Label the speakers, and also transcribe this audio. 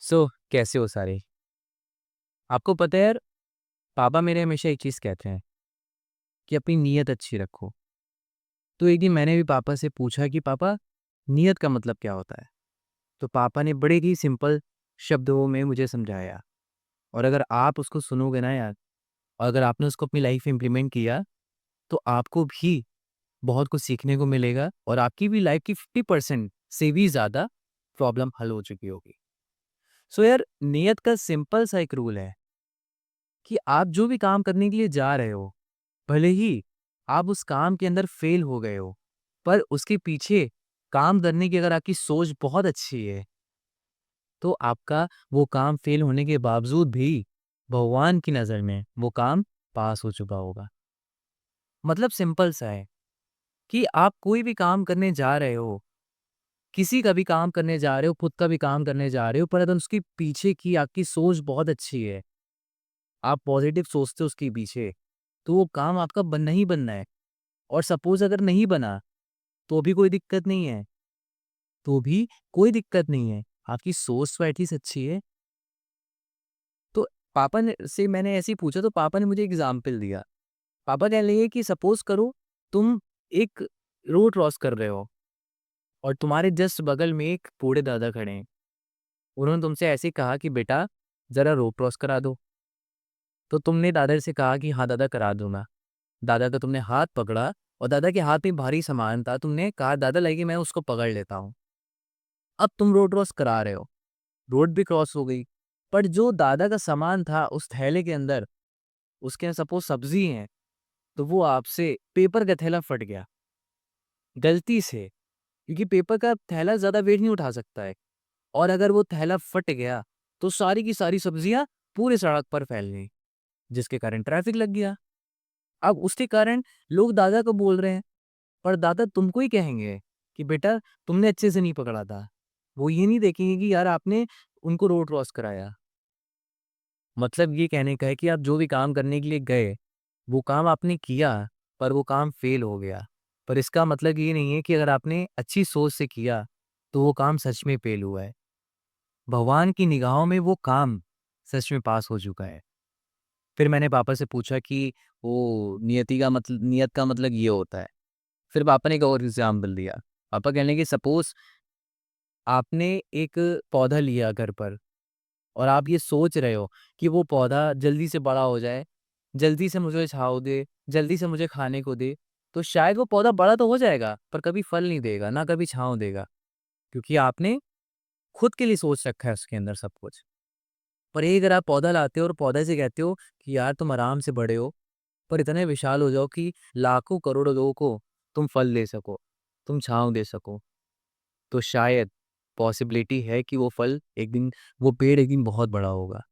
Speaker 1: कैसे हो सारे? आपको पता है यार, पापा मेरे हमेशा एक चीज़ कहते हैं कि अपनी नीयत अच्छी रखो। तो एक दिन मैंने भी पापा से पूछा कि पापा, नीयत का मतलब क्या होता है? तो पापा ने बड़े ही सिंपल शब्दों में मुझे समझाया, और अगर आप उसको सुनोगे ना यार, और अगर आपने उसको अपनी लाइफ में इम्प्लीमेंट किया, तो आपको भी बहुत कुछ सीखने को मिलेगा और आपकी भी लाइफ की 50% से भी ज़्यादा प्रॉब्लम हल हो चुकी होगी। यार, नियत का सिंपल सा एक रूल है कि आप जो भी काम करने के लिए जा रहे हो, भले ही आप उस काम के अंदर फेल हो गए हो, पर उसके पीछे काम करने की अगर आपकी सोच बहुत अच्छी है, तो आपका वो काम फेल होने के बावजूद भी भगवान की नज़र में वो काम पास हो चुका होगा। मतलब सिंपल सा है कि आप कोई भी काम करने जा रहे हो, किसी का भी काम करने जा रहे हो, खुद का भी काम करने जा रहे हो, पर अगर उसके पीछे की आपकी सोच बहुत अच्छी है, आप पॉजिटिव सोचते हो उसके पीछे, तो वो काम आपका बनना ही बनना है। और सपोज़ अगर नहीं बना, तो भी कोई दिक्कत नहीं है, तो भी कोई दिक्कत नहीं है। आपकी सोच तो एटलीस्ट अच्छी है। तो पापा ने से मैंने ऐसे ही पूछा, तो पापा ने मुझे एग्ज़ाम्पल दिया। पापा कहने लगे कि सपोज़ करो तुम एक रोड क्रॉस कर रहे हो और तुम्हारे जस्ट बगल में एक बूढ़े दादा खड़े हैं। उन्होंने तुमसे ऐसे ही कहा कि बेटा, ज़रा रोड क्रॉस करा दो। तो तुमने दादा से कहा कि हाँ दादा, करा दूँगा। दादा का तुमने हाथ पकड़ा और दादा के हाथ में भारी सामान था। तुमने कहा दादा लाइए मैं उसको पकड़ लेता हूँ। अब तुम रोड क्रॉस करा रहे हो, रोड भी क्रॉस हो गई, पर जो दादा का सामान था उस थैले के अंदर, उसके अंदर सपोज़ सब्ज़ी है, तो वो आपसे पेपर का थैला फट गया, गलती से, क्योंकि पेपर का थैला ज़्यादा वेट नहीं उठा सकता है, और अगर वो थैला फट गया, तो सारी की सारी सब्ज़ियाँ पूरे सड़क पर फैल गई, जिसके कारण ट्रैफिक लग गया। अब उसके कारण लोग दादा को बोल रहे हैं, पर दादा तुमको ही कहेंगे कि बेटा तुमने अच्छे से नहीं पकड़ा था। वो ये नहीं देखेंगे कि यार आपने उनको रोड क्रॉस कराया। मतलब ये कहने का है कि आप जो भी काम करने के लिए गए, वो काम आपने किया, पर वो काम फ़ेल हो गया। पर इसका मतलब ये नहीं है कि अगर आपने अच्छी सोच से किया, तो वो काम सच में फ़ेल हुआ है। भगवान की निगाहों में वो काम सच में पास हो चुका है। फिर मैंने पापा से पूछा कि वो नियत का मतलब ये होता है। फिर पापा ने एक और एग्ज़ाम्पल दिया। पापा कहने लगे सपोज़ आपने एक पौधा लिया घर पर, और आप ये सोच रहे हो कि वो पौधा जल्दी से बड़ा हो जाए, जल्दी से मुझे छाँव दे, जल्दी से मुझे खाने को दे, तो शायद वो पौधा बड़ा तो हो जाएगा, पर कभी फल नहीं देगा, ना कभी छाँव देगा, क्योंकि आपने खुद के लिए सोच रखा है उसके अंदर सब कुछ। पर यही अगर आप पौधा लाते हो और पौधे से कहते हो कि यार तुम आराम से बड़े हो, पर इतने विशाल हो जाओ कि लाखों करोड़ों लोगों को तुम फल दे सको, तुम छाँव दे सको, तो शायद पॉसिबिलिटी है कि वो पेड़ एक दिन बहुत बड़ा होगा।